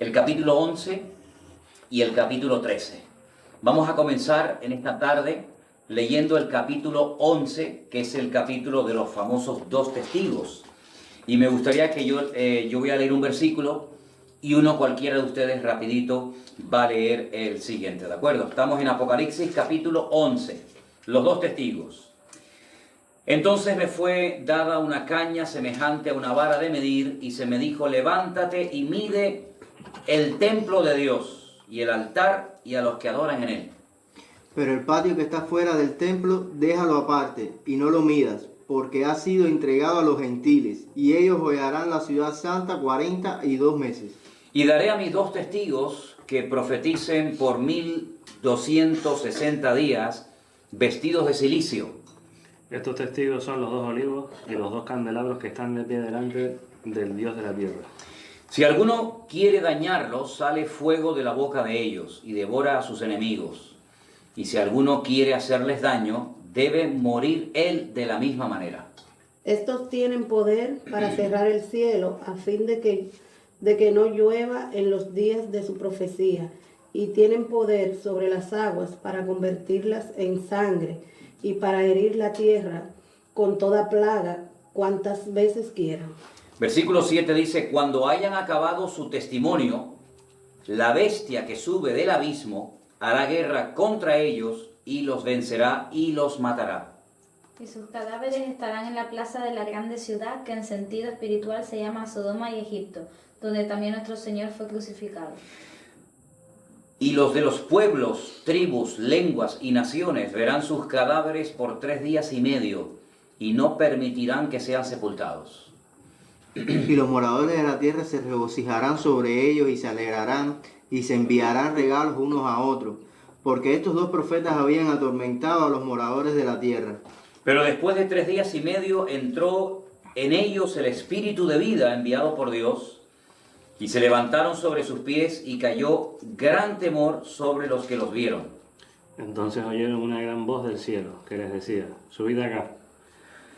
el capítulo 11 y el capítulo 13. Vamos a comenzar en esta tarde leyendo el capítulo 11, que es el capítulo de los famosos dos testigos. Y me gustaría que yo voy a leer un versículo y uno cualquiera de ustedes rapidito va a leer el siguiente, ¿de acuerdo? Estamos en Apocalipsis capítulo 11, los dos testigos. Entonces me fue dada una caña semejante a una vara de medir y se me dijo: levántate y mide el templo de Dios y el altar y a los que adoran en él. Pero el patio que está fuera del templo, déjalo aparte y no lo midas, porque ha sido entregado a los gentiles, y ellos hollarán la ciudad santa 42 meses. Y daré a mis dos testigos que profeticen por 1260 días, vestidos de silicio. Estos testigos son los dos olivos y los dos candelabros que están de pie delante del Dios de la tierra. Si alguno quiere dañarlos, sale fuego de la boca de ellos y devora a sus enemigos. Y si alguno quiere hacerles daño, debe morir él de la misma manera. Estos tienen poder para cerrar el cielo a fin de que no llueva en los días de su profecía, y tienen poder sobre las aguas para convertirlas en sangre y para herir la tierra con toda plaga cuantas veces quieran. Versículo 7 dice: cuando hayan acabado su testimonio, la bestia que sube del abismo hará guerra contra ellos y los vencerá y los matará. Y sus cadáveres estarán en la plaza de la grande ciudad, que en sentido espiritual se llama Sodoma y Egipto, donde también nuestro Señor fue crucificado. Y los de los pueblos, tribus, lenguas y naciones verán sus cadáveres por 3 días y medio, y no permitirán que sean sepultados. Y los moradores de la tierra se regocijarán sobre ellos y se alegrarán y se enviarán regalos unos a otros, porque estos dos profetas habían atormentado a los moradores de la tierra. Pero después de 3 días y medio entró en ellos el espíritu de vida enviado por Dios, y se levantaron sobre sus pies y cayó gran temor sobre los que los vieron. Entonces oyeron una gran voz del cielo que les decía: subid acá.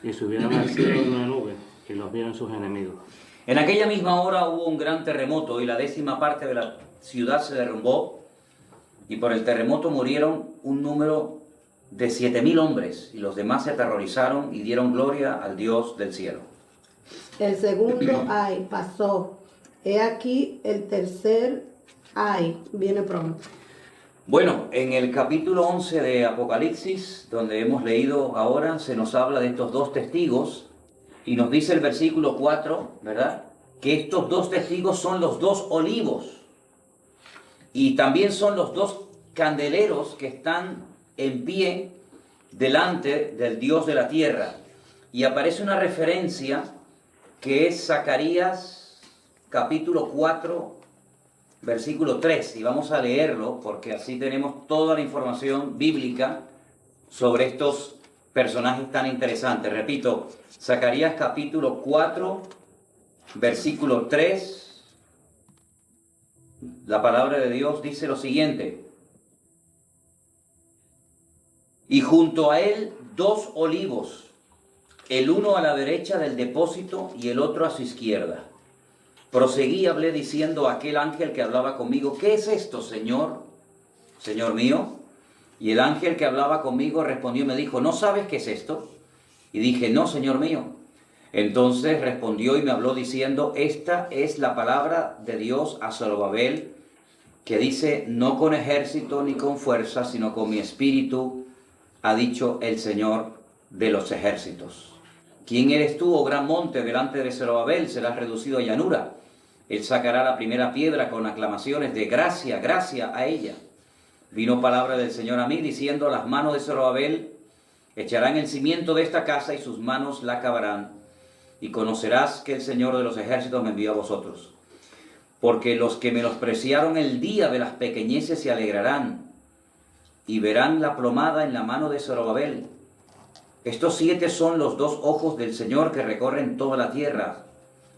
Y subieron al cielo en una nube y los vieron sus enemigos. En aquella misma hora hubo un gran terremoto y la 10ª parte de la ciudad se derrumbó, y por el terremoto murieron un número de 7000 hombres, y los demás se aterrorizaron y dieron gloria al Dios del cielo. El segundo ay pasó. He aquí el tercer ay viene pronto. Bueno, en el capítulo 11 de Apocalipsis, donde hemos leído ahora, se nos habla de estos dos testigos, y nos dice el versículo 4, ¿verdad?, que estos dos testigos son los dos olivos, y también son los dos candeleros que están en pie delante del Dios de la tierra. Y aparece una referencia que es Zacarías capítulo 4, versículo 3, y vamos a leerlo porque así tenemos toda la información bíblica sobre estos personajes tan interesantes. Repito, Zacarías capítulo 4, versículo 3, la palabra de Dios dice lo siguiente: y junto a él 2 olivos, el uno a la derecha del depósito y el otro a su izquierda. Proseguí y hablé diciendo a aquel ángel que hablaba conmigo: ¿qué es esto, Señor, Señor mío? Y el ángel que hablaba conmigo respondió y me dijo: ¿no sabes qué es esto? Y dije: no, Señor mío. Entonces respondió y me habló diciendo: esta es la palabra de Dios a Zorobabel, que dice: no con ejército ni con fuerza, sino con mi espíritu, ha dicho el Señor de los ejércitos. ¿Quién eres tú, oh gran monte? Delante de Zorobabel serás reducido a llanura. Él sacará la primera piedra con aclamaciones de gracia, gracia a ella. Vino palabra del Señor a mí diciendo: las manos de Zorobabel echarán el cimiento de esta casa y sus manos la acabarán. Y conocerás que el Señor de los ejércitos me envió a vosotros. Porque los que menospreciaron el día de las pequeñeces se alegrarán y verán la plomada en la mano de Zorobabel. Estos 7 son los 2 ojos del Señor que recorren toda la tierra.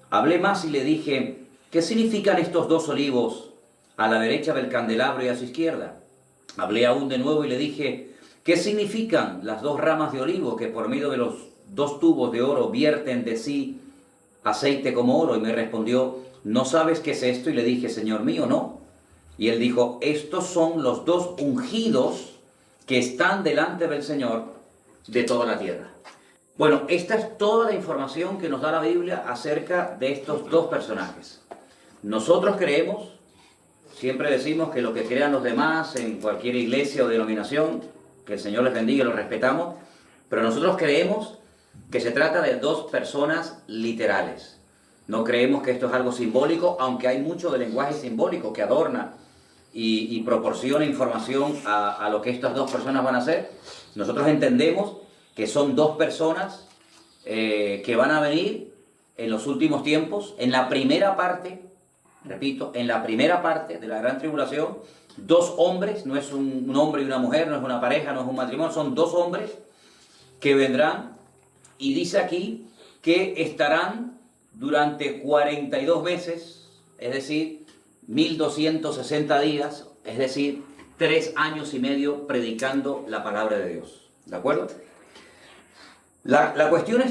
Hablé más y le dije: ¿qué significan estos 2 olivos a la derecha del candelabro y a su izquierda? Hablé aún de nuevo y le dije: ¿qué significan las 2 ramas de olivo que por medio de los 2 tubos de oro vierten de sí aceite como oro? Y me respondió: ¿no sabes qué es esto? Y le dije, Señor mío, no. Y él dijo, estos son los dos ungidos que están delante del Señor de toda la tierra. Bueno, esta es toda la información que nos da la Biblia acerca de estos dos personajes. Nosotros creemos, siempre decimos que lo que crean los demás en cualquier iglesia o denominación, que el Señor les bendiga y los respetamos, pero nosotros creemos que se trata de dos personas literales. No creemos que esto es algo simbólico, aunque hay mucho de lenguaje simbólico que adorna y proporciona información a lo que estas dos personas van a hacer. Nosotros entendemos que son dos personas que van a venir en los últimos tiempos, en la primera parte, repito, en la primera parte de la gran tribulación, dos hombres, no es un hombre y una mujer, no es una pareja, no es un matrimonio, son dos hombres que vendrán, y dice aquí que estarán durante 42 meses, es decir, 1260 días, es decir, 3 años y medio predicando la palabra de Dios. ¿De acuerdo? La cuestión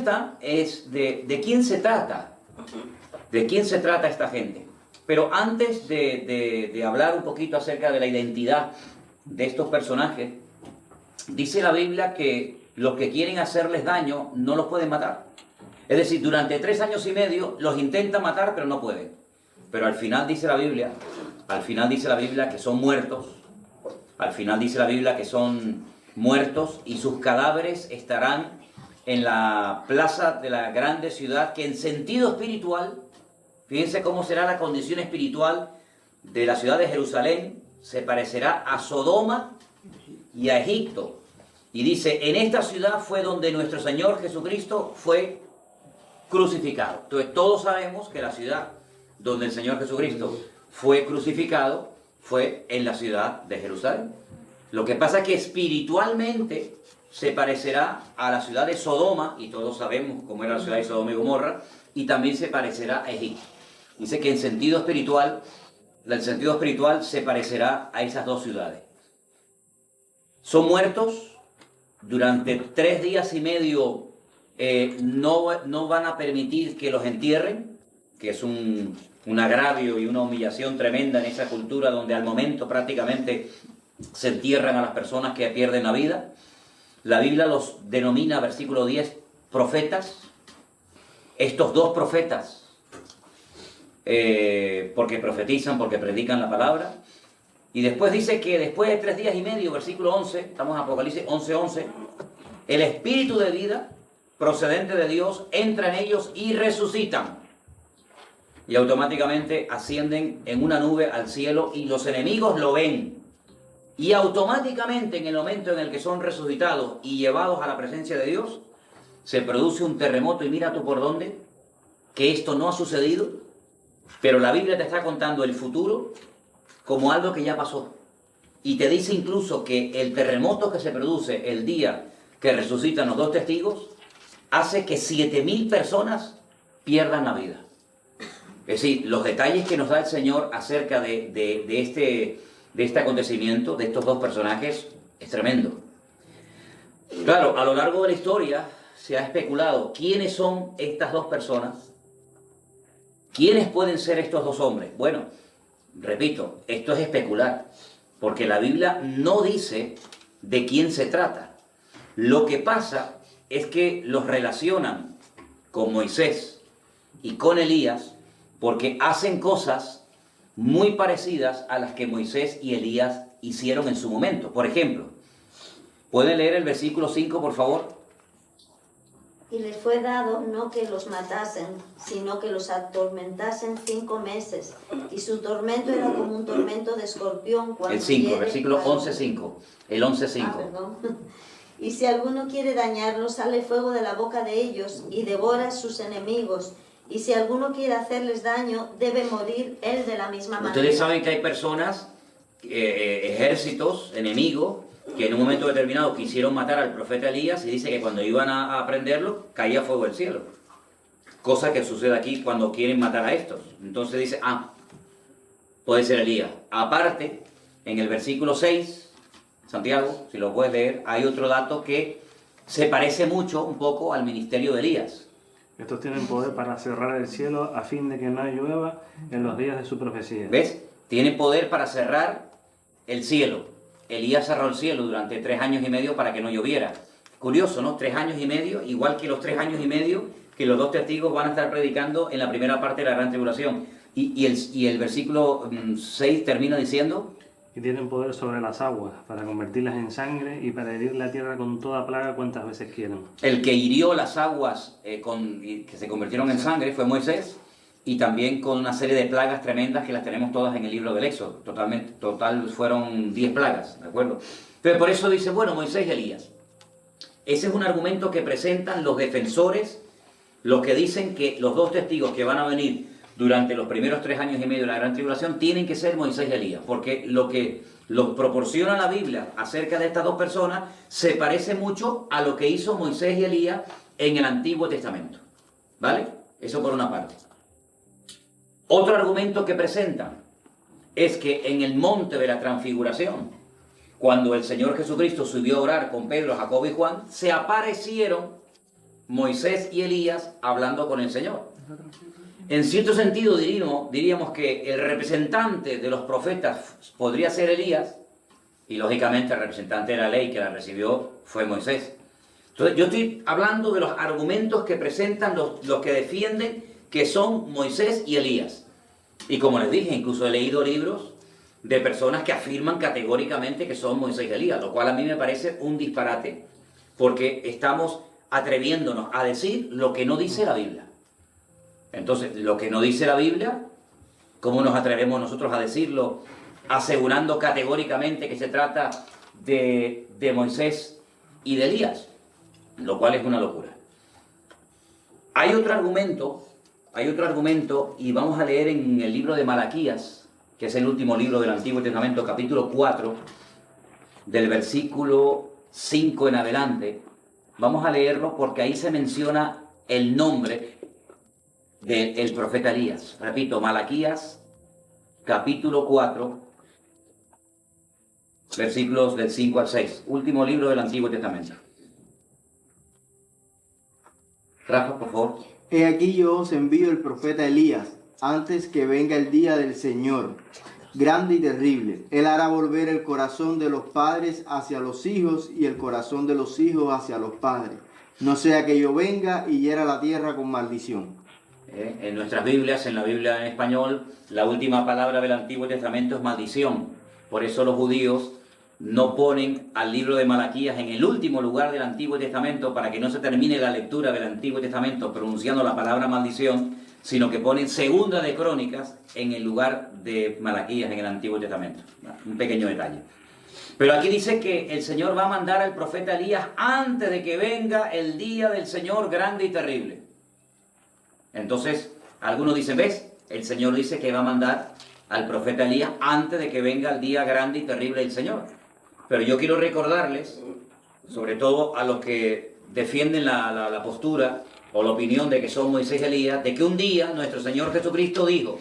es de quién se trata. ¿De quién se trata esta gente? Pero antes de hablar un poquito acerca de la identidad de estos personajes, dice la Biblia que los que quieren hacerles daño no los pueden matar. Es decir, durante 3 años y medio los intentan matar, pero no pueden. Pero al final dice la Biblia que son muertos. Al final dice la Biblia que son muertos y sus cadáveres estarán en la plaza de la grande ciudad, que en sentido espiritual, fíjense cómo será la condición espiritual de la ciudad de Jerusalén, se parecerá a Sodoma y a Egipto. Y dice, en esta ciudad fue donde nuestro Señor Jesucristo fue crucificado. Entonces todos sabemos que la ciudad donde el Señor Jesucristo fue crucificado fue en la ciudad de Jerusalén. Lo que pasa es que espiritualmente se parecerá a la ciudad de Sodoma, y todos sabemos cómo era la ciudad de Sodoma y Gomorra, y también se parecerá a Egipto. Dice que en sentido espiritual, el sentido espiritual se parecerá a esas dos ciudades. Son muertos durante 3 días y medio. No van a permitir que los entierren, que es un agravio y una humillación tremenda en esa cultura donde al momento prácticamente se entierran a las personas que pierden la vida. La Biblia los denomina, versículo 10, profetas. Estos dos profetas, porque profetizan, porque predican la palabra. Y después dice que después de 3 días y medio, versículo 11, estamos en Apocalipsis 11:11, el espíritu de vida procedente de Dios entra en ellos y resucitan. Y automáticamente ascienden en una nube al cielo y los enemigos lo ven. Y automáticamente en el momento en el que son resucitados y llevados a la presencia de Dios, se produce un terremoto, y mira tú por dónde, que esto no ha sucedido, pero la Biblia te está contando el futuro como algo que ya pasó. Y te dice incluso que el terremoto que se produce el día que resucitan los dos testigos, hace que 7.000 personas pierdan la vida. Es decir, los detalles que nos da el Señor acerca de este acontecimiento, de estos dos personajes, es tremendo. Claro, a lo largo de la historia se ha especulado quiénes son estas dos personas, quiénes pueden ser estos dos hombres. Bueno, repito, esto es especular, porque la Biblia no dice de quién se trata. Lo que pasa es que los relacionan con Moisés y con Elías porque hacen cosas muy parecidas a las que Moisés y Elías hicieron en su momento. Por ejemplo, ¿pueden leer el versículo 5, por favor? Y les fue dado no que los matasen, sino que los atormentasen 5 meses. Y su tormento era como un tormento de escorpión. Cuando el 5, versículo 11:5. El 11:5. Perdón. Y si alguno quiere dañarlos, sale fuego de la boca de ellos y devora a sus enemigos. Y si alguno quiere hacerles daño, debe morir él de la misma manera. Ustedes saben que hay personas, ejércitos, enemigos, que en un momento determinado quisieron matar al profeta Elías, y dice que cuando iban a prenderlo, caía fuego del cielo. Cosa que sucede aquí cuando quieren matar a estos. Entonces dice, puede ser Elías. Aparte, en el versículo 6, Santiago, si lo puedes leer, hay otro dato que se parece mucho, un poco, al ministerio de Elías. Estos tienen poder para cerrar el cielo a fin de que no llueva en los días de su profecía. ¿Ves? Tiene poder para cerrar el cielo. Elías cerró el cielo durante 3 años y medio para que no lloviera. Curioso, ¿no? 3 años y medio, igual que los 3 años y medio que los 2 testigos van a estar predicando en la primera parte de la gran tribulación. Y el versículo 6 termina diciendo... Y tienen poder sobre las aguas para convertirlas en sangre y para herir la tierra con toda plaga cuantas veces quieran. El que hirió las aguas que se convirtieron en sangre fue Moisés, y también con una serie de plagas tremendas que las tenemos todas en el libro del Éxodo. Total fueron 10 plagas, ¿de acuerdo? Pero por eso dice, bueno, Moisés y Elías. Ese es un argumento que presentan los defensores, los que dicen que los 2 testigos que van a venir durante los primeros 3 años y medio de la gran tribulación tienen que ser Moisés y Elías, porque lo que los proporciona la Biblia acerca de estas 2 personas se parece mucho a lo que hizo Moisés y Elías en el Antiguo Testamento, ¿vale? Eso por una parte. Otro argumento que presentan es que en el monte de la transfiguración, cuando el Señor Jesucristo subió a orar con Pedro, Jacobo y Juan, se aparecieron Moisés y Elías hablando con el Señor. En cierto sentido diríamos que el representante de los profetas podría ser Elías, y lógicamente el representante de la ley que la recibió fue Moisés. Entonces yo estoy hablando de los argumentos que presentan los que defienden que son Moisés y Elías. Y como les dije, incluso he leído libros de personas que afirman categóricamente que son Moisés y Elías, lo cual a mí me parece un disparate, porque estamos atreviéndonos a decir lo que no dice la Biblia. Entonces, lo que no dice la Biblia, ¿cómo nos atrevemos nosotros a decirlo asegurando categóricamente que se trata de Moisés y de Elías? Lo cual es una locura. Hay otro argumento, y vamos a leer en el libro de Malaquías, que es el último libro del Antiguo Testamento, capítulo 4, del versículo 5 en adelante. Vamos a leerlo porque ahí se menciona el nombre del profeta Elías. Repito, Malaquías, capítulo 4, versículos del 5 al 6. Último libro del Antiguo Testamento. Rafa, por favor. He aquí yo os envío el profeta Elías, antes que venga el día del Señor, grande y terrible. Él hará volver el corazón de los padres hacia los hijos y el corazón de los hijos hacia los padres, no sea que yo venga y hiera la tierra con maldición. En nuestras Biblias, en la Biblia en español, la última palabra del Antiguo Testamento es maldición. Por eso los judíos no ponen al libro de Malaquías en el último lugar del Antiguo Testamento para que no se termine la lectura del Antiguo Testamento pronunciando la palabra maldición, sino que ponen Segunda de Crónicas en el lugar de Malaquías en el Antiguo Testamento. Un pequeño detalle. Pero aquí dice que el Señor va a mandar al profeta Elías antes de que venga el día del Señor grande y terrible. Entonces, algunos dicen, ¿ves? El Señor dice que va a mandar al profeta Elías antes de que venga el día grande y terrible del Señor. Pero yo quiero recordarles, sobre todo a los que defienden la postura o la opinión de que son Moisés y Elías, de que un día nuestro Señor Jesucristo dijo,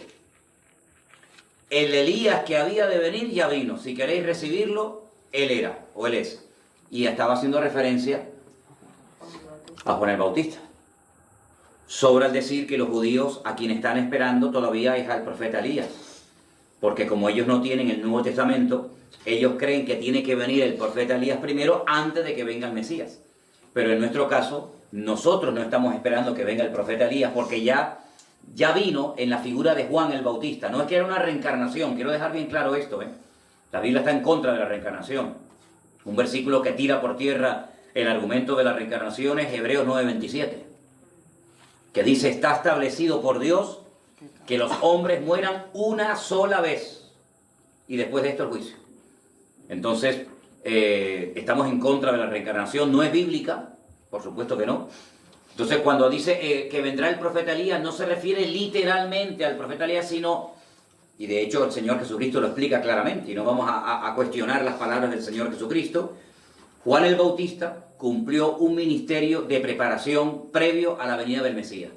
el Elías que había de venir ya vino, si queréis recibirlo, él era, o él es. Y estaba haciendo referencia a Juan el Bautista. Sobra el decir que los judíos a quien están esperando todavía es al profeta Elías, porque como ellos no tienen el Nuevo Testamento, ellos creen que tiene que venir el profeta Elías primero antes de que venga el Mesías. Pero en nuestro caso, nosotros no estamos esperando que venga el profeta Elías, porque ya vino en la figura de Juan el Bautista. No es que era una reencarnación, quiero dejar bien claro esto, La Biblia está en contra de la reencarnación. Un versículo que tira por tierra el argumento de la reencarnación es Hebreos 9:27. Que dice, está establecido por Dios que los hombres mueran una sola vez y después de esto el juicio. Entonces, estamos en contra de la reencarnación, no es bíblica, por supuesto que no. Entonces, cuando dice que vendrá el profeta Elías, no se refiere literalmente al profeta Elías, sino, y de hecho el Señor Jesucristo lo explica claramente, y no vamos a cuestionar las palabras del Señor Jesucristo. Juan el Bautista cumplió un ministerio de preparación previo a la venida del Mesías.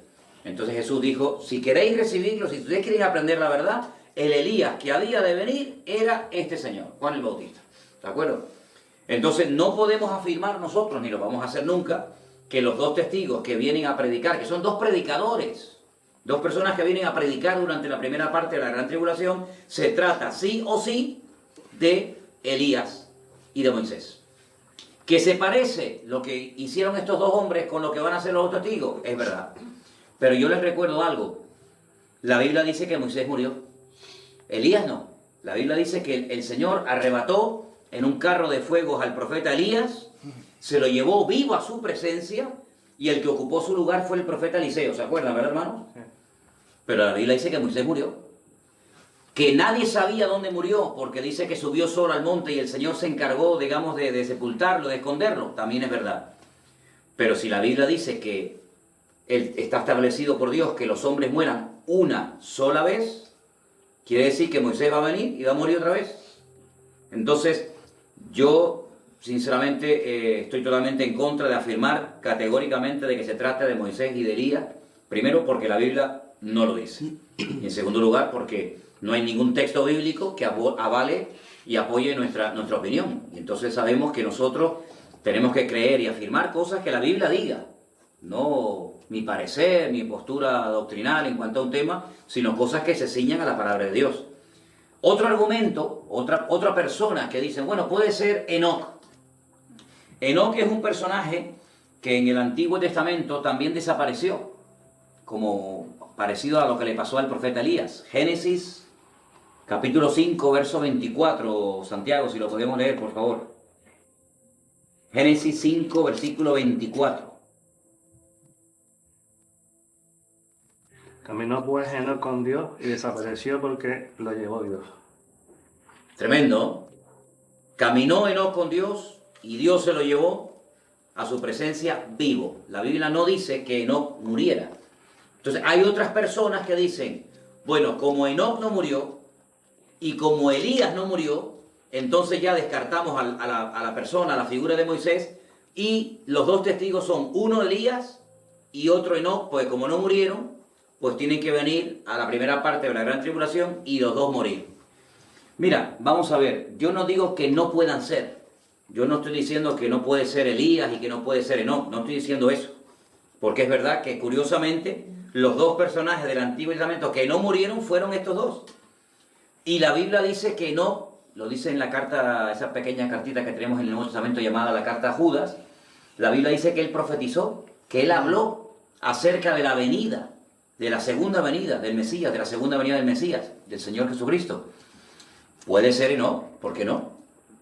Entonces Jesús dijo, si queréis recibirlo, si ustedes quieren aprender la verdad, el Elías que había de venir era este señor, Juan el Bautista. ¿De acuerdo? Entonces no podemos afirmar nosotros, ni lo vamos a hacer nunca, que los dos testigos que vienen a predicar, que son dos predicadores, dos personas que vienen a predicar durante la primera parte de la gran tribulación, se trata sí o sí de Elías y de Moisés. Que se parece lo que hicieron estos dos hombres con lo que van a hacer los dos testigos, es verdad. Pero yo les recuerdo algo. La Biblia dice que Moisés murió. Elías no. La Biblia dice que el Señor arrebató en un carro de fuego al profeta Elías, se lo llevó vivo a su presencia, y el que ocupó su lugar fue el profeta Eliseo. ¿Se acuerdan, verdad, hermano? Sí. Pero la Biblia dice que Moisés murió. Que nadie sabía dónde murió, porque dice que subió solo al monte y el Señor se encargó, digamos, de sepultarlo, de esconderlo. También es verdad. Pero si la Biblia dice que está establecido por Dios que los hombres mueran una sola vez, quiere decir que Moisés va a venir y va a morir otra vez. Entonces, yo sinceramente estoy totalmente en contra de afirmar categóricamente de que se trata de Moisés y de Elías. Primero, porque la Biblia no lo dice. Y en segundo lugar, porque no hay ningún texto bíblico que avale y apoye nuestra opinión. Y entonces sabemos que nosotros tenemos que creer y afirmar cosas que la Biblia diga. No mi parecer, mi postura doctrinal en cuanto a un tema, sino cosas que se ciñan a la palabra de Dios. Otro argumento, otra persona que dice, bueno, puede ser Enoc. Enoc es un personaje que en el Antiguo Testamento también desapareció, como parecido a lo que le pasó al profeta Elías. Génesis, capítulo 5, verso 24, Santiago, si lo podemos leer, por favor. Génesis 5, versículo 24. Caminó pues Enoc con Dios y desapareció porque lo llevó Dios. Tremendo. Caminó Enoc con Dios y Dios se lo llevó a su presencia vivo. La Biblia no dice que Enoc muriera. Entonces hay otras personas que dicen, bueno, como Enoc no murió y como Elías no murió, entonces ya descartamos a la persona, a la figura de Moisés, y los dos testigos son uno Elías y otro Enoc, pues como no murieron, pues tienen que venir a la primera parte de la gran tribulación y los dos morir. Mira, vamos a ver, yo no digo que no puedan ser. Yo no estoy diciendo que no puede ser Elías y que no puede ser Enoc, no estoy diciendo eso. Porque es verdad que curiosamente los dos personajes del Antiguo Testamento que no murieron fueron estos dos. Y la Biblia dice que Enoc, lo dice en la carta, esa pequeña cartita que tenemos en el Nuevo Testamento llamada la carta a Judas, la Biblia dice que él profetizó, que él habló acerca de la venida, de la segunda venida del Mesías, de la segunda venida del Mesías, del Señor Jesucristo. Puede ser Enoc, ¿por qué no?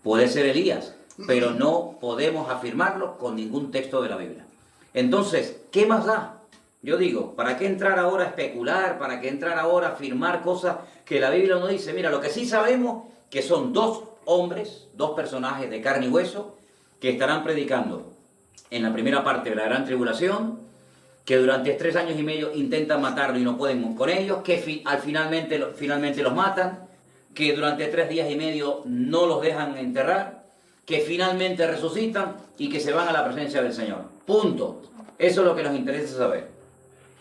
Puede ser Elías, pero no podemos afirmarlo con ningún texto de la Biblia. Entonces, ¿qué más da? Yo digo, ¿para qué entrar ahora a especular? ¿Para qué entrar ahora a afirmar cosas que la Biblia no dice? Mira, lo que sí sabemos que son dos hombres, dos personajes de carne y hueso, que estarán predicando en la primera parte de la gran tribulación, que durante 3 años y medio intentan matarlo y no pueden con ellos, que finalmente los matan, que durante 3 días y medio no los dejan enterrar, que finalmente resucitan y que se van a la presencia del Señor. Punto. Eso es lo que nos interesa saber.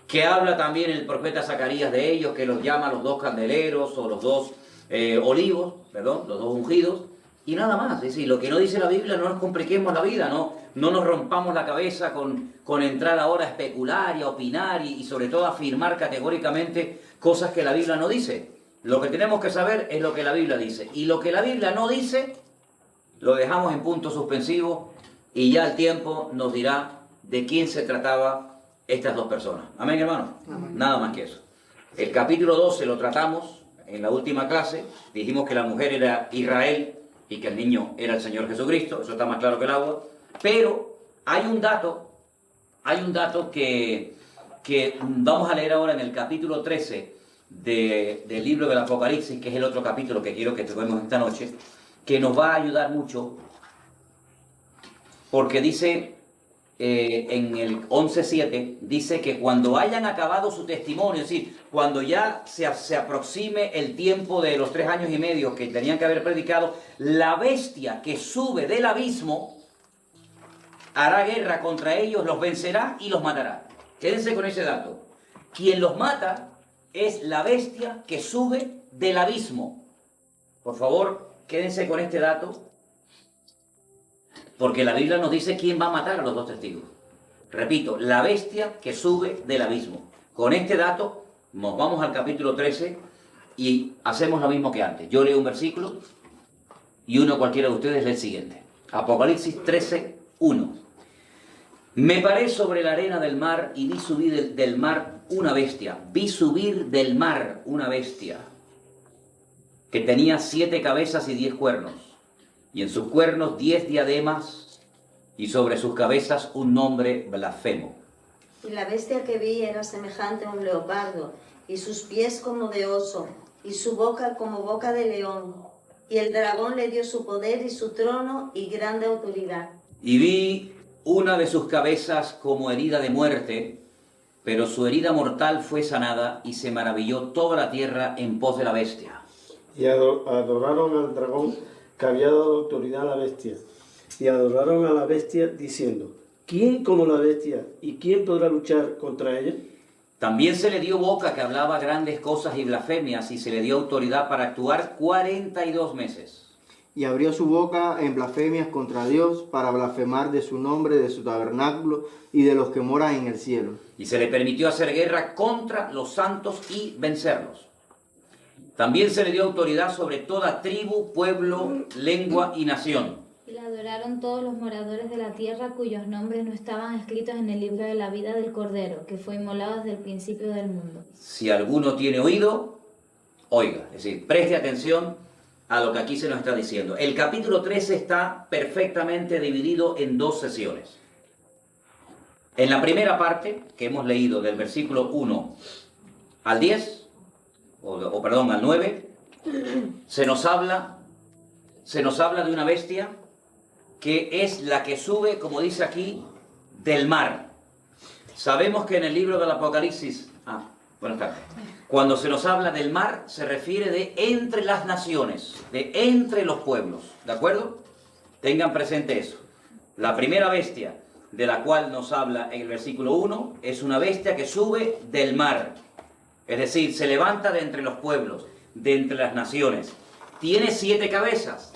Que habla también el profeta Zacarías de ellos, que los llama los dos candeleros o los dos olivos, los dos ungidos, y nada más. Es decir, lo que no dice la Biblia, no nos compliquemos la vida, no nos rompamos la cabeza con entrar ahora a especular y a opinar y sobre todo a afirmar categóricamente cosas que la Biblia no dice. Lo que tenemos que saber es lo que la Biblia dice. Y lo que la Biblia no dice, lo dejamos en punto suspensivo y ya el tiempo nos dirá de quién se trataba estas dos personas. Amén, hermano. Amén. Nada más que eso. El capítulo 12 lo tratamos en la última clase. Dijimos que la mujer era Israel y que el niño era el Señor Jesucristo. Eso está más claro que el agua. Pero hay un dato que vamos a leer ahora en el capítulo 13 del libro del Apocalipsis, que es el otro capítulo que quiero que toquemos esta noche, que nos va a ayudar mucho, porque dice en el 11:7, dice que cuando hayan acabado su testimonio, es decir, cuando ya se aproxime el tiempo de los 3 años y medio que tenían que haber predicado, la bestia que sube del abismo hará guerra contra ellos, los vencerá y los matará. Quédense con ese dato. Quien los mata es la bestia que sube del abismo. Por favor, quédense con este dato, porque la Biblia nos dice quién va a matar a los dos testigos. Repito, la bestia que sube del abismo. Con este dato nos vamos al capítulo 13 y hacemos lo mismo que antes. Yo leo un versículo y uno cualquiera de ustedes lee el siguiente. Apocalipsis 13, 1. Me paré sobre la arena del mar y vi subir del mar una bestia. Vi subir del mar una bestia que tenía 7 cabezas y 10 cuernos. Y en sus cuernos 10 diademas y sobre sus cabezas un nombre blasfemo. Y la bestia que vi era semejante a un leopardo, y sus pies como de oso, y su boca como boca de león. Y el dragón le dio su poder y su trono y grande autoridad. Y vi una de sus cabezas como herida de muerte, pero su herida mortal fue sanada y se maravilló toda la tierra en pos de la bestia. Y adoraron al dragón que había dado autoridad a la bestia. Y adoraron a la bestia diciendo, ¿quién como la bestia y quién podrá luchar contra ella? También se le dio boca que hablaba grandes cosas y blasfemias y se le dio autoridad para actuar 42 meses. Y abrió su boca en blasfemias contra Dios para blasfemar de su nombre, de su tabernáculo y de los que moran en el cielo. Y se le permitió hacer guerra contra los santos y vencerlos. También se le dio autoridad sobre toda tribu, pueblo, lengua y nación. Y la adoraron todos los moradores de la tierra cuyos nombres no estaban escritos en el libro de la vida del Cordero, que fue inmolado desde el principio del mundo. Si alguno tiene oído, oiga. Es decir, preste atención a lo que aquí se nos está diciendo. El capítulo 13 está perfectamente dividido en 2 sesiones. En la primera parte, que hemos leído del versículo 1 al 10, al 9, se nos habla de una bestia que es la que sube, como dice aquí, del mar. Sabemos que en el libro del Apocalipsis, buenas tardes, cuando se nos habla del mar, se refiere de entre las naciones, de entre los pueblos, ¿de acuerdo? Tengan presente eso. La primera bestia de la cual nos habla en el versículo 1 es una bestia que sube del mar, es decir, se levanta de entre los pueblos, de entre las naciones. Tiene 7 cabezas.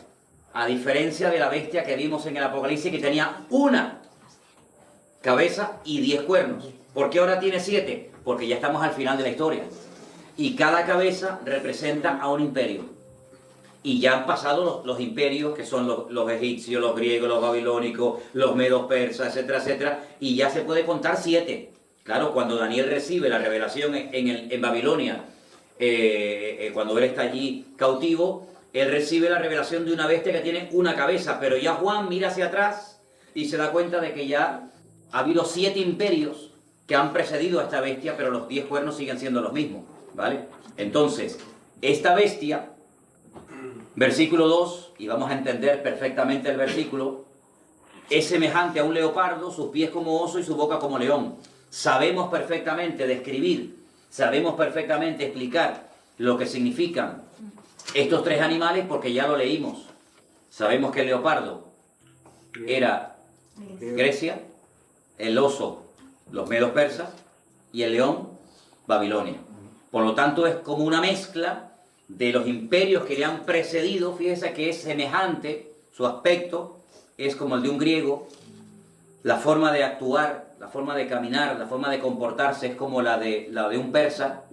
A diferencia de la bestia que vimos en el Apocalipsis que tenía una cabeza y 10 cuernos. ¿Por qué ahora tiene 7? Porque ya estamos al final de la historia. Y cada cabeza representa a un imperio. Y ya han pasado los imperios que son los egipcios, los griegos, los babilónicos, los medos persas, etcétera, etcétera. Y ya se puede contar 7. Claro, cuando Daniel recibe la revelación en Babilonia, cuando él está allí cautivo, él recibe la revelación de una bestia que tiene una cabeza, pero ya Juan mira hacia atrás y se da cuenta de que ya ha habido 7 imperios que han precedido a esta bestia, pero los 10 cuernos siguen siendo los mismos, ¿vale? Entonces, esta bestia, versículo 2, y vamos a entender perfectamente el versículo, es semejante a un leopardo, sus pies como oso y su boca como león. Sabemos perfectamente describir, sabemos perfectamente explicar lo que significan estos 3 animales porque ya lo leímos. Sabemos que el leopardo era Grecia, el oso los medos persas y el león Babilonia. Por lo tanto es como una mezcla de los imperios que le han precedido. Fíjese que es semejante, su aspecto es como el de un griego, la forma de actuar, la forma de caminar, la forma de comportarse es como la de un persa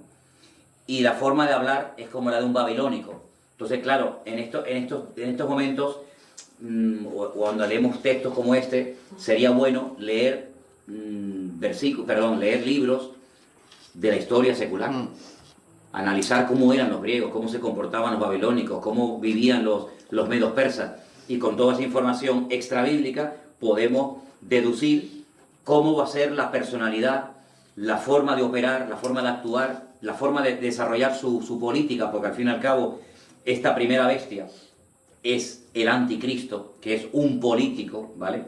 y la forma de hablar es como la de un babilónico. Entonces, claro, en estos momentos, cuando leemos textos como este, sería bueno leer leer libros de la historia secular. Analizar cómo eran los griegos, cómo se comportaban los babilónicos, cómo vivían los medos persas. Y con toda esa información extrabíblica podemos deducir cómo va a ser la personalidad, la forma de operar, la forma de actuar, la forma de desarrollar su política, porque al fin y al cabo esta primera bestia es el anticristo, que es un político, ¿vale?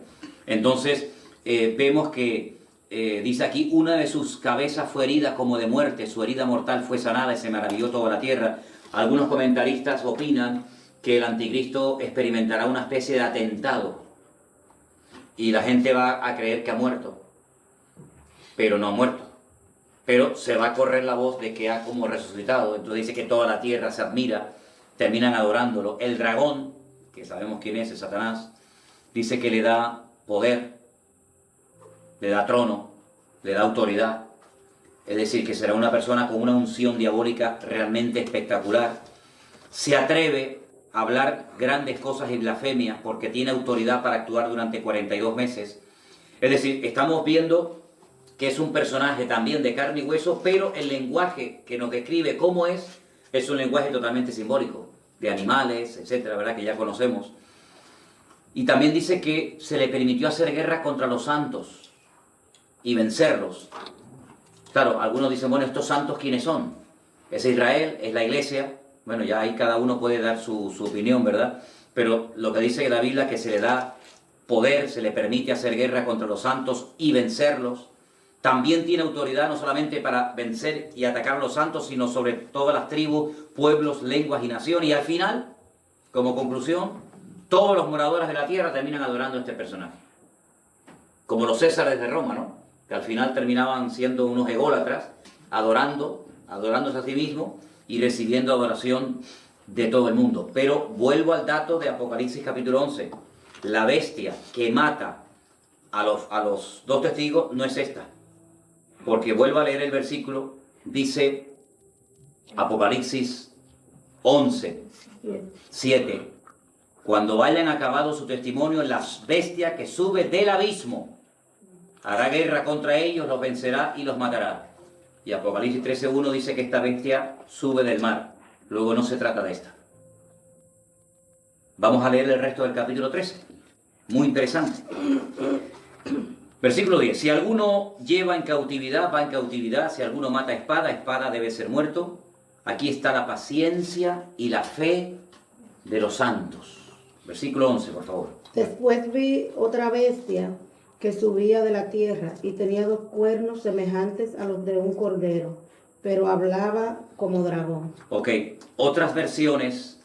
Entonces vemos que dice aquí, una de sus cabezas fue herida como de muerte, su herida mortal fue sanada y se maravilló toda la tierra. Algunos comentaristas opinan que el anticristo experimentará una especie de atentado y la gente va a creer que ha muerto, pero no ha muerto. Pero se va a correr la voz de que ha como resucitado. Entonces dice que toda la tierra se admira, terminan adorándolo. El dragón, que sabemos quién es Satanás, dice que le da poder le da trono, le da autoridad. Es decir, que será una persona con una unción diabólica realmente espectacular. Se atreve a hablar grandes cosas y blasfemias porque tiene autoridad para actuar durante 42 meses. Es decir, estamos viendo que es un personaje también de carne y hueso, pero el lenguaje que nos describe cómo es un lenguaje totalmente simbólico, de animales, etcétera, ¿verdad? Que ya conocemos. Y también dice que se le permitió hacer guerra contra los santos y vencerlos. Claro, algunos dicen, bueno, ¿estos santos quiénes son? Es Israel, es la iglesia. Bueno, ya ahí cada uno puede dar su opinión, ¿verdad? Pero lo que dice la Biblia es que se le da poder, se le permite hacer guerra contra los santos y vencerlos. También tiene autoridad no solamente para vencer y atacar a los santos, sino sobre todas las tribus, pueblos, lenguas y naciones. Y al final, como conclusión, todos los moradores de la tierra terminan adorando a este personaje. Como los césares de Roma, ¿no? Que al final terminaban siendo unos ególatras, adorándose a sí mismos y recibiendo adoración de todo el mundo. Pero vuelvo al dato de Apocalipsis capítulo 11. La bestia que mata a los dos testigos no es esta. Porque vuelvo a leer el versículo, dice Apocalipsis 11, 7. Cuando hayan acabado su testimonio, la bestia que sube del abismo hará guerra contra ellos, los vencerá y los matará. Y Apocalipsis 13:1 dice que esta bestia sube del mar. Luego no se trata de esta. Vamos a leer el resto del capítulo 13. Muy interesante. Versículo 10. Si alguno lleva en cautividad, va en cautividad. Si alguno mata a espada, espada debe ser muerto. Aquí está la paciencia y la fe de los santos. Versículo 11, por favor. Después vi otra bestia que subía de la tierra y tenía 2 cuernos semejantes a los de un cordero, pero hablaba como dragón. Ok, otras versiones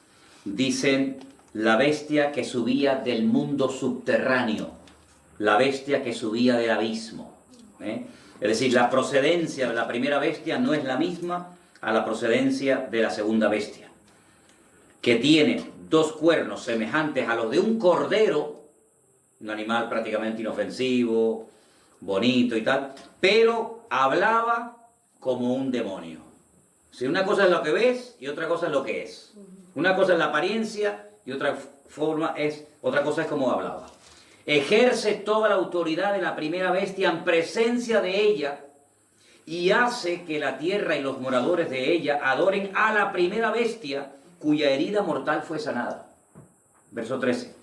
dicen la bestia que subía del mundo subterráneo, la bestia que subía del abismo. Es decir, la procedencia de la primera bestia no es la misma a la procedencia de la segunda bestia, que tiene 2 cuernos semejantes a los de un cordero, un animal prácticamente inofensivo, bonito y tal, pero hablaba como un demonio. Si una cosa es lo que ves y otra cosa es lo que es. Una cosa es la apariencia y otra cosa es como hablaba. Ejerce toda la autoridad de la primera bestia en presencia de ella y hace que la tierra y los moradores de ella adoren a la primera bestia cuya herida mortal fue sanada. Verso 13.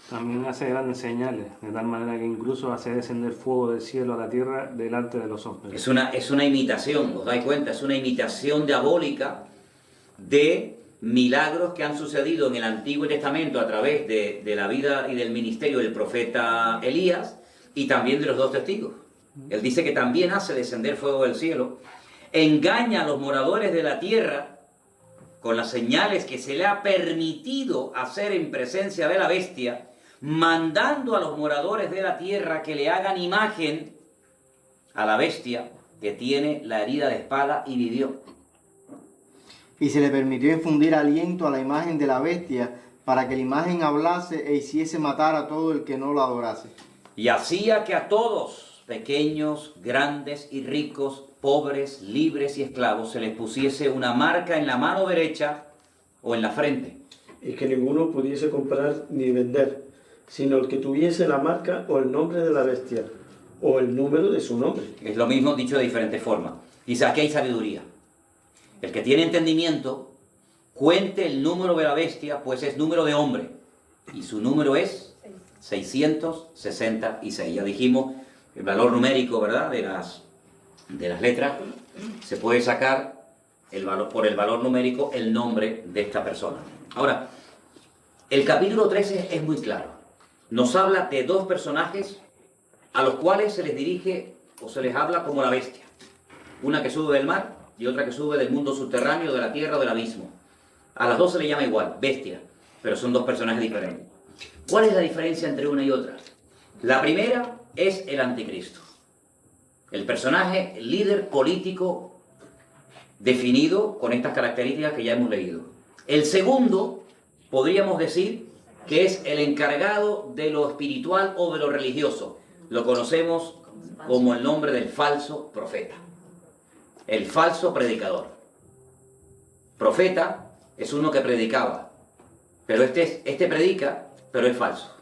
También hace grandes señales, de tal manera que incluso hace descender fuego del cielo a la tierra delante de los hombres. Es una imitación, ¿os dais cuenta? Es una imitación diabólica de milagros que han sucedido en el Antiguo Testamento a través de la vida y del ministerio del profeta Elías y también de los 2 testigos. Él dice que también hace descender fuego del cielo, engaña a los moradores de la tierra con las señales que se le ha permitido hacer en presencia de la bestia, mandando a los moradores de la tierra que le hagan imagen a la bestia que tiene la herida de espada y vivió. Y se le permitió infundir aliento a la imagen de la bestia para que la imagen hablase e hiciese matar a todo el que no la adorase. Y hacía que a todos, pequeños, grandes y ricos, pobres, libres y esclavos, se les pusiese una marca en la mano derecha o en la frente. Y que ninguno pudiese comprar ni vender, sino el que tuviese la marca o el nombre de la bestia, o el número de su nombre. Es lo mismo dicho de diferentes formas. Dice, aquí hay sabiduría. El que tiene entendimiento, cuente el número de la bestia, pues es número de hombre. Y su número es 666. Ya dijimos el valor numérico, ¿verdad? De las letras. Se puede sacar por el valor numérico el nombre de esta persona. Ahora, el capítulo 13 es muy claro. Nos habla de 2 personajes a los cuales se les dirige o se les habla como la bestia. Una que sube del mar y otra que sube del mundo subterráneo, de la tierra o del abismo. A las 2 se le llama igual, bestia, pero son 2 personajes diferentes. ¿Cuál es la diferencia entre una y otra? La primera es el anticristo. El personaje líder político definido con estas características que ya hemos leído. El segundo, podríamos decir, que es el encargado de lo espiritual o de lo religioso. Lo conocemos como el nombre del falso profeta, el falso predicador. Profeta es uno que predicaba, pero este predica, pero es falso.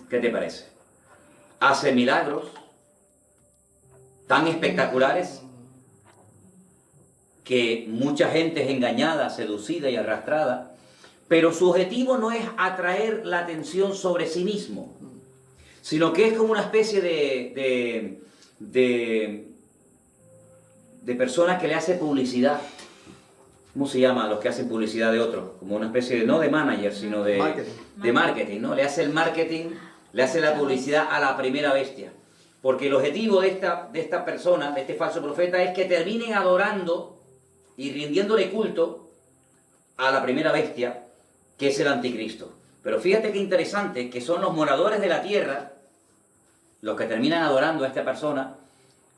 ¿Qué te parece? Hace milagros tan espectaculares que mucha gente es engañada, seducida y arrastrada, pero su objetivo no es atraer la atención sobre sí mismo, sino que es como una especie de personas que le hace publicidad. ¿Cómo se llama a los que hacen publicidad de otros? Como una especie de, no de manager, sino de marketing, ¿no? Le hace el marketing, le hace la publicidad a la primera bestia. Porque el objetivo de esta persona, de este falso profeta, es que terminen adorando y rindiéndole culto a la primera bestia, que es el anticristo. Pero fíjate qué interesante, que son los moradores de la tierra los que terminan adorando a esta persona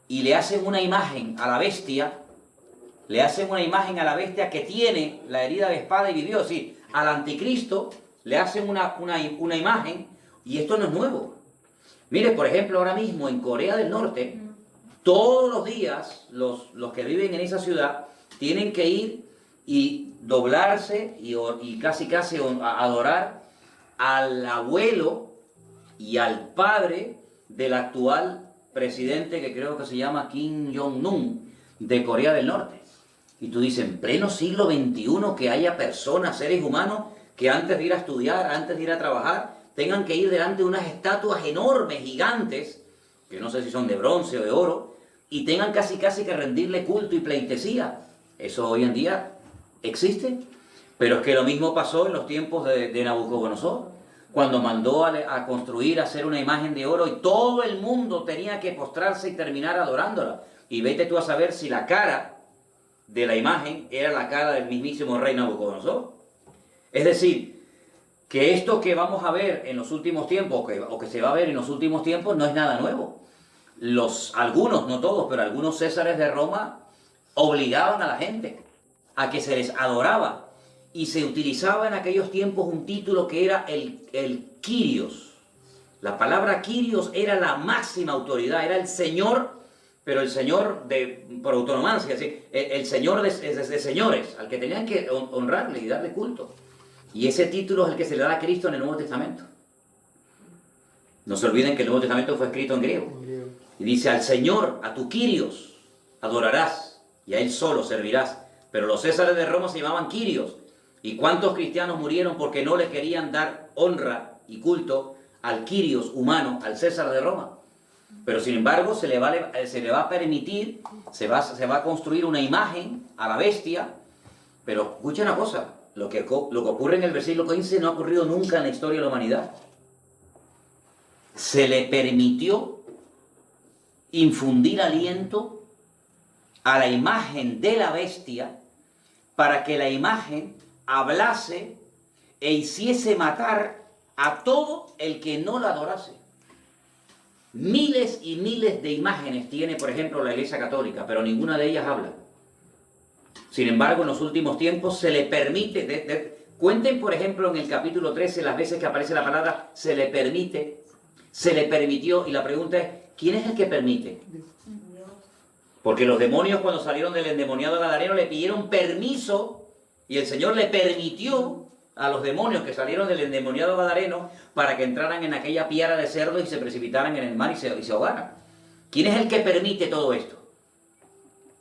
y le hacen una imagen a la bestia, que tiene la herida de espada y vivió. Es decir, al anticristo le hacen una imagen, y esto no es nuevo. Mire, por ejemplo, ahora mismo en Corea del Norte, todos los días los que viven en esa ciudad tienen que ir y doblarse y casi adorar al abuelo y al padre del actual presidente, que creo que se llama Kim Jong-un, de Corea del Norte. Y tú dices, en pleno siglo XXI, que haya personas, seres humanos, que antes de ir a estudiar, antes de ir a trabajar, tengan que ir delante de unas estatuas enormes, gigantes, que no sé si son de bronce o de oro, y tengan casi que rendirle culto y pleitesía. Eso hoy en día existe, pero es que lo mismo pasó en los tiempos de Nabucodonosor, cuando mandó a construir, a hacer una imagen de oro, y todo el mundo tenía que postrarse y terminar adorándola. Y vete tú a saber si la cara de la imagen era la cara del mismísimo rey Nabucodonosor. Es decir, que esto que vamos a ver en los últimos tiempos, o que se va a ver en los últimos tiempos, no es nada nuevo. Algunos, no todos, pero algunos césares de Roma obligaban a la gente a que se les adoraba, y se utilizaba en aquellos tiempos un título que era el Kyrios. La palabra Kyrios era la máxima autoridad, era el Señor, pero el Señor por autonomancia, es decir, el Señor de señores, al que tenían que honrarle y darle culto. Y ese título es el que se le da a Cristo en el Nuevo Testamento. No se olviden que el Nuevo Testamento fue escrito en griego. Y dice, al Señor, a tu Kyrios, adorarás, y a Él solo servirás. Pero los césares de Roma se llamaban Kyrios. ¿Y cuántos cristianos murieron porque no le querían dar honra y culto al Kyrios humano, al César de Roma? Pero sin embargo se le va a permitir, se va a construir una imagen a la bestia. Pero escucha una cosa, lo que ocurre en el versículo 15 no ha ocurrido nunca en la historia de la humanidad. Se le permitió infundir aliento a la imagen de la bestia para que la imagen hablase e hiciese matar a todo el que no la adorase. Miles y miles de imágenes tiene, por ejemplo, la Iglesia Católica, pero ninguna de ellas habla. Sin embargo, en los últimos tiempos se le permite, cuenten, por ejemplo, en el capítulo 13, las veces que aparece la palabra se le permite, se le permitió, y la pregunta es, ¿quién es el que permite? Porque los demonios, cuando salieron del endemoniado gadareno, le pidieron permiso, y el Señor le permitió a los demonios que salieron del endemoniado gadareno para que entraran en aquella piara de cerdos y se precipitaran en el mar y se ahogaran. ¿Quién es el que permite todo esto?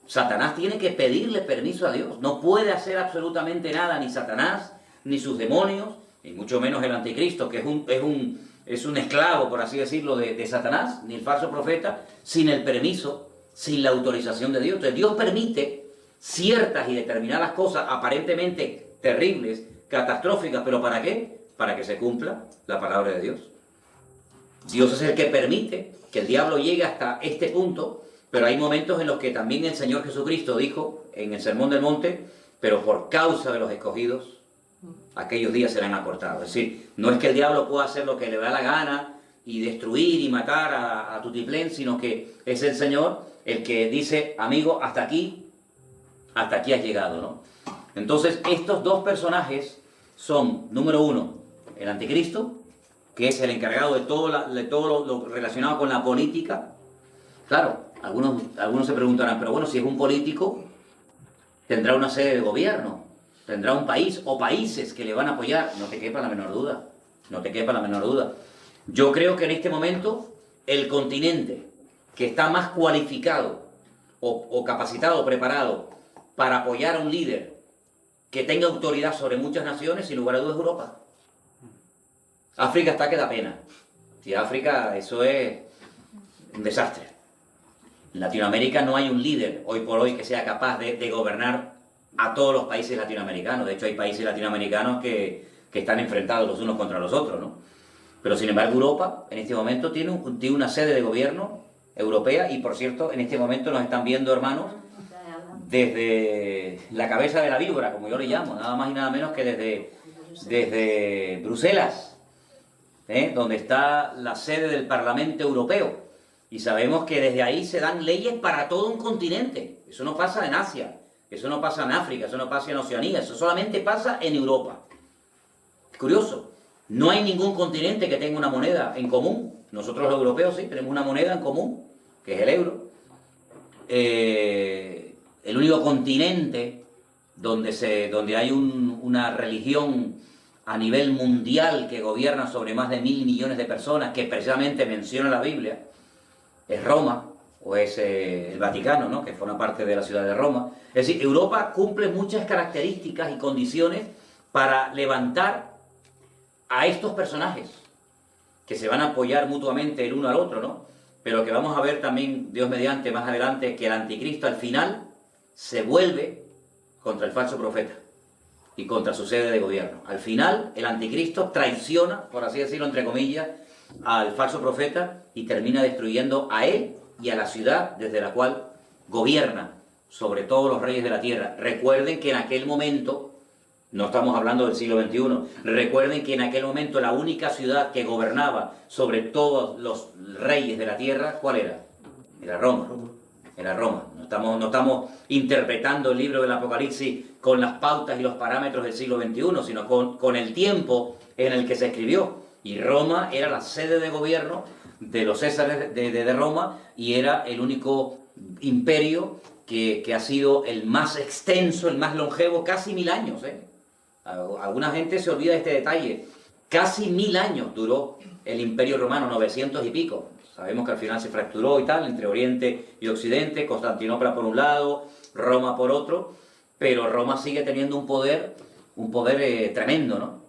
Satanás tiene que pedirle permiso a Dios. No puede hacer absolutamente nada, ni Satanás, ni sus demonios, y mucho menos el anticristo, que es un esclavo, por así decirlo, de Satanás, ni el falso profeta, sin el permiso, sin la autorización de Dios. Entonces Dios permite ciertas y determinadas cosas aparentemente terribles, catastróficas, pero ¿para qué? Para que se cumpla la palabra de Dios. Dios es el que permite que el diablo llegue hasta este punto, pero hay momentos en los que también el Señor Jesucristo dijo en el Sermón del Monte, pero por causa de los escogidos, aquellos días serán acortados. Es decir, no es que el diablo pueda hacer lo que le da la gana y destruir y matar a tutiplén, sino que es el Señor el que dice, amigo, hasta aquí has llegado, ¿no? Entonces, estos dos personajes son, número uno, el anticristo, que es el encargado de todo lo relacionado con la política, Claro, algunos se preguntarán, pero bueno, si es un político, tendrá una sede de gobierno, tendrá un país o países que le van a apoyar. No te quepa la menor duda, no te quepa la menor duda. Yo creo que en este momento el continente que está más cualificado o capacitado, preparado para apoyar a un líder que tenga autoridad sobre muchas naciones, sin lugar a dudas, es Europa. África está que da pena. Si África, eso es un desastre. En Latinoamérica no hay un líder hoy por hoy que sea capaz de gobernar a todos los países latinoamericanos. De hecho, hay países latinoamericanos que están enfrentados los unos contra los otros, ¿no? Pero sin embargo, Europa en este momento tiene una sede de gobierno europea y, por cierto, en este momento nos están viendo, hermanos, desde la cabeza de la víbora, como yo le llamo, nada más y nada menos que desde Bruselas, donde está la sede del Parlamento Europeo. Y sabemos que desde ahí se dan leyes para todo un continente. Eso no pasa en Asia, eso no pasa en África, eso no pasa en Oceanía, eso solamente pasa en Europa. Es curioso, no hay ningún continente que tenga una moneda en común. Nosotros los europeos sí, tenemos una moneda en común, que es el euro. El único continente donde hay una religión a nivel mundial que gobierna sobre más de 1.000 millones de personas, que precisamente menciona la Biblia, es Roma, o es el Vaticano, ¿no?, que forma parte de la ciudad de Roma. Es decir, Europa cumple muchas características y condiciones para levantar a estos personajes, que se van a apoyar mutuamente el uno al otro, ¿no? Pero que vamos a ver también, Dios mediante, más adelante, que el anticristo al final se vuelve contra el falso profeta y contra su sede de gobierno. Al final, el anticristo traiciona, por así decirlo, entre comillas, al falso profeta y termina destruyendo a él y a la ciudad desde la cual gobierna sobre todos los reyes de la tierra. Recuerden que en aquel momento, no estamos hablando del siglo XXI, recuerden que en aquel momento la única ciudad que gobernaba sobre todos los reyes de la tierra, ¿cuál era? Era Roma. Era Roma. No estamos interpretando el libro del Apocalipsis con las pautas y los parámetros del siglo XXI, sino con el tiempo en el que se escribió. Y Roma era la sede de gobierno de los Césares de Roma, y era el único imperio que ha sido el más extenso, el más longevo, casi 1000 años. Alguna gente se olvida de este detalle. Casi 1000 años duró el Imperio Romano, 900 y pico. Sabemos que al final se fracturó y tal, entre Oriente y Occidente, Constantinopla por un lado, Roma por otro, pero Roma sigue teniendo un poder tremendo, ¿no?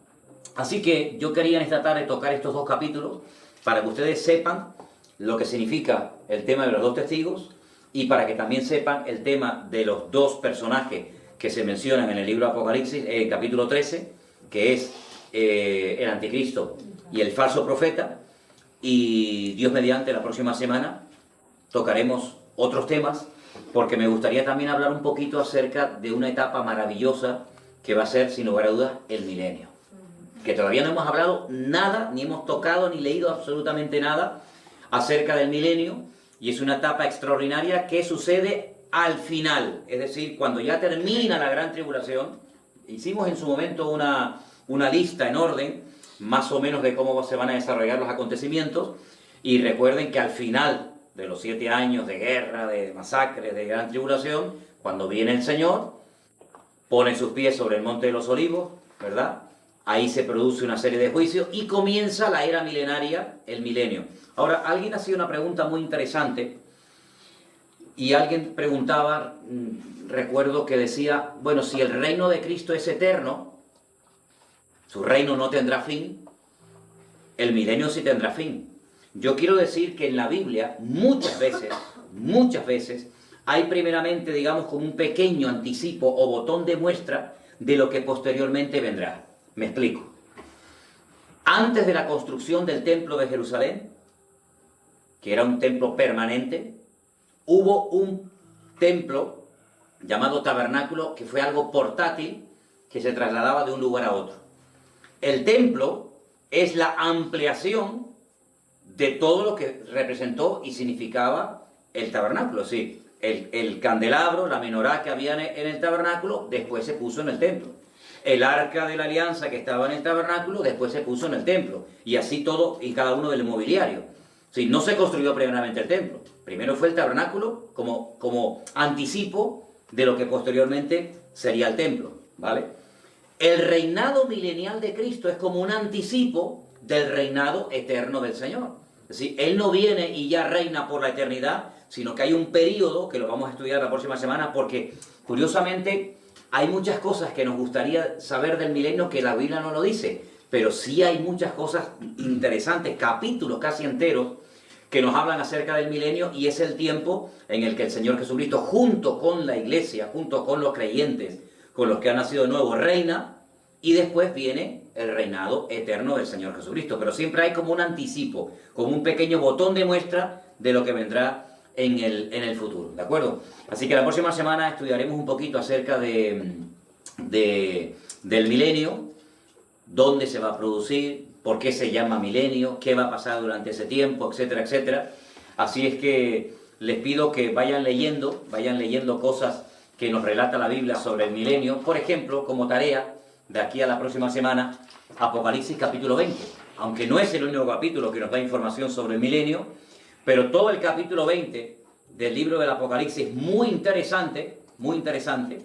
Así que yo quería en esta tarde tocar estos dos capítulos para que ustedes sepan lo que significa el tema de los dos testigos y para que también sepan el tema de los dos personajes que se mencionan en el libro Apocalipsis, el capítulo 13, que es el anticristo y el falso profeta. Y Dios mediante, la próxima semana tocaremos otros temas, porque me gustaría también hablar un poquito acerca de una etapa maravillosa que va a ser, sin lugar a dudas, el milenio. Que todavía no hemos hablado nada, ni hemos tocado, ni leído absolutamente nada acerca del milenio, y es una etapa extraordinaria que sucede al final, es decir, cuando ya termina la gran tribulación. Hicimos en su momento una lista en orden, más o menos, de cómo se van a desarrollar los acontecimientos, y recuerden que al final de los 7 años de guerra, de masacre, de gran tribulación, cuando viene el Señor, pone sus pies sobre el Monte de los Olivos, ¿verdad? Ahí se produce una serie de juicios y comienza la era milenaria, el milenio. Ahora, alguien hacía una pregunta muy interesante, y alguien preguntaba, recuerdo que decía, bueno, si el reino de Cristo es eterno, su reino no tendrá fin, el milenio sí tendrá fin. Yo quiero decir que en la Biblia muchas veces, hay primeramente, digamos, como un pequeño anticipo o botón de muestra de lo que posteriormente vendrá. Me explico. Antes de la construcción del templo de Jerusalén, que era un templo permanente, hubo un templo llamado tabernáculo, que fue algo portátil, que se trasladaba de un lugar a otro. El templo es la ampliación de todo lo que representó y significaba el tabernáculo. Sí, el candelabro, la menorá que había en el tabernáculo, después se puso en el templo. El arca de la alianza que estaba en el tabernáculo, después se puso en el templo. Y así todo y cada uno del mobiliario. O Sí, no se construyó primeramente el templo. Primero fue el tabernáculo como anticipo de lo que posteriormente sería el templo, ¿vale? El reinado milenial de Cristo es como un anticipo del reinado eterno del Señor. Es decir, Él no viene y ya reina por la eternidad, sino que hay un periodo, que lo vamos a estudiar la próxima semana, porque curiosamente hay muchas cosas que nos gustaría saber del milenio que la Biblia no lo dice, pero sí hay muchas cosas interesantes, capítulos casi enteros, que nos hablan acerca del milenio, y es el tiempo en el que el Señor Jesucristo, junto con la iglesia, junto con los creyentes, con los que han nacido de nuevo, reina, y después viene el reinado eterno del Señor Jesucristo. Pero siempre hay como un anticipo, como un pequeño botón de muestra de lo que vendrá en el futuro, ¿de acuerdo? Así que la próxima semana estudiaremos un poquito acerca del milenio, dónde se va a producir, por qué se llama milenio, qué va a pasar durante ese tiempo, etcétera, etcétera. Así es que les pido que vayan leyendo cosas que nos relata la Biblia sobre el milenio. Por ejemplo, como tarea, de aquí a la próxima semana, Apocalipsis capítulo 20. Aunque no es el único capítulo que nos da información sobre el milenio, pero todo el capítulo 20 del libro del Apocalipsis es muy interesante, muy interesante.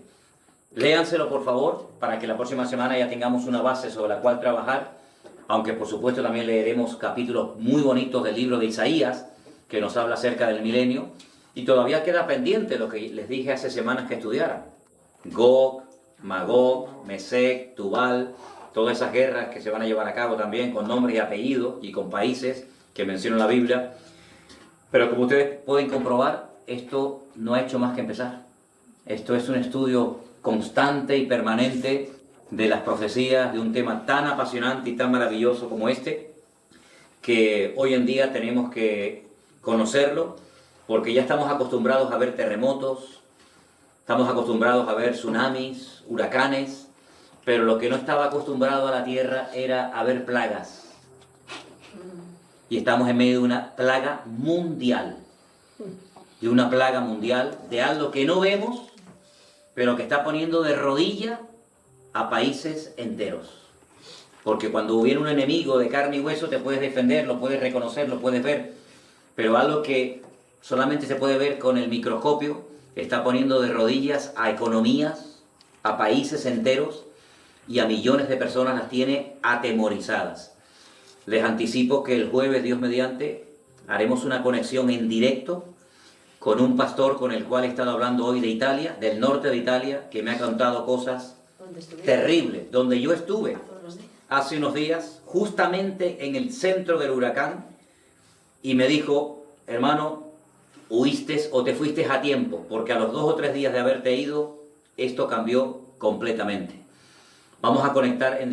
Léanselo, por favor, para que la próxima semana ya tengamos una base sobre la cual trabajar, aunque por supuesto también leeremos capítulos muy bonitos del libro de Isaías, que nos habla acerca del milenio, y todavía queda pendiente lo que les dije hace semanas que estudiaran. Gog, Magog, Mesec, Tubal, todas esas guerras que se van a llevar a cabo también con nombres y apellidos y con países que menciona la Biblia. Pero como ustedes pueden comprobar, esto no ha hecho más que empezar. Esto es un estudio constante y permanente de las profecías, de un tema tan apasionante y tan maravilloso como este, que hoy en día tenemos que conocerlo, porque ya estamos acostumbrados a ver terremotos, estamos acostumbrados a ver tsunamis, huracanes, pero lo que no estaba acostumbrado a la tierra era a ver plagas. Y estamos en medio de una plaga mundial, de algo que no vemos, pero que está poniendo de rodillas a países enteros. Porque cuando viene un enemigo de carne y hueso te puedes defender, lo puedes reconocer, lo puedes ver, pero algo que solamente se puede ver con el microscopio está poniendo de rodillas a economías, a países enteros, y a millones de personas las tiene atemorizadas. Les anticipo que el jueves, Dios mediante, haremos una conexión en directo con un pastor con el cual he estado hablando hoy de Italia, del norte de Italia, que me ha contado cosas terribles, donde yo estuve hace unos días, justamente en el centro del huracán, y me dijo: hermano, huiste o te fuiste a tiempo, porque a los 2 o 3 días de haberte ido, esto cambió completamente. Vamos a conectar en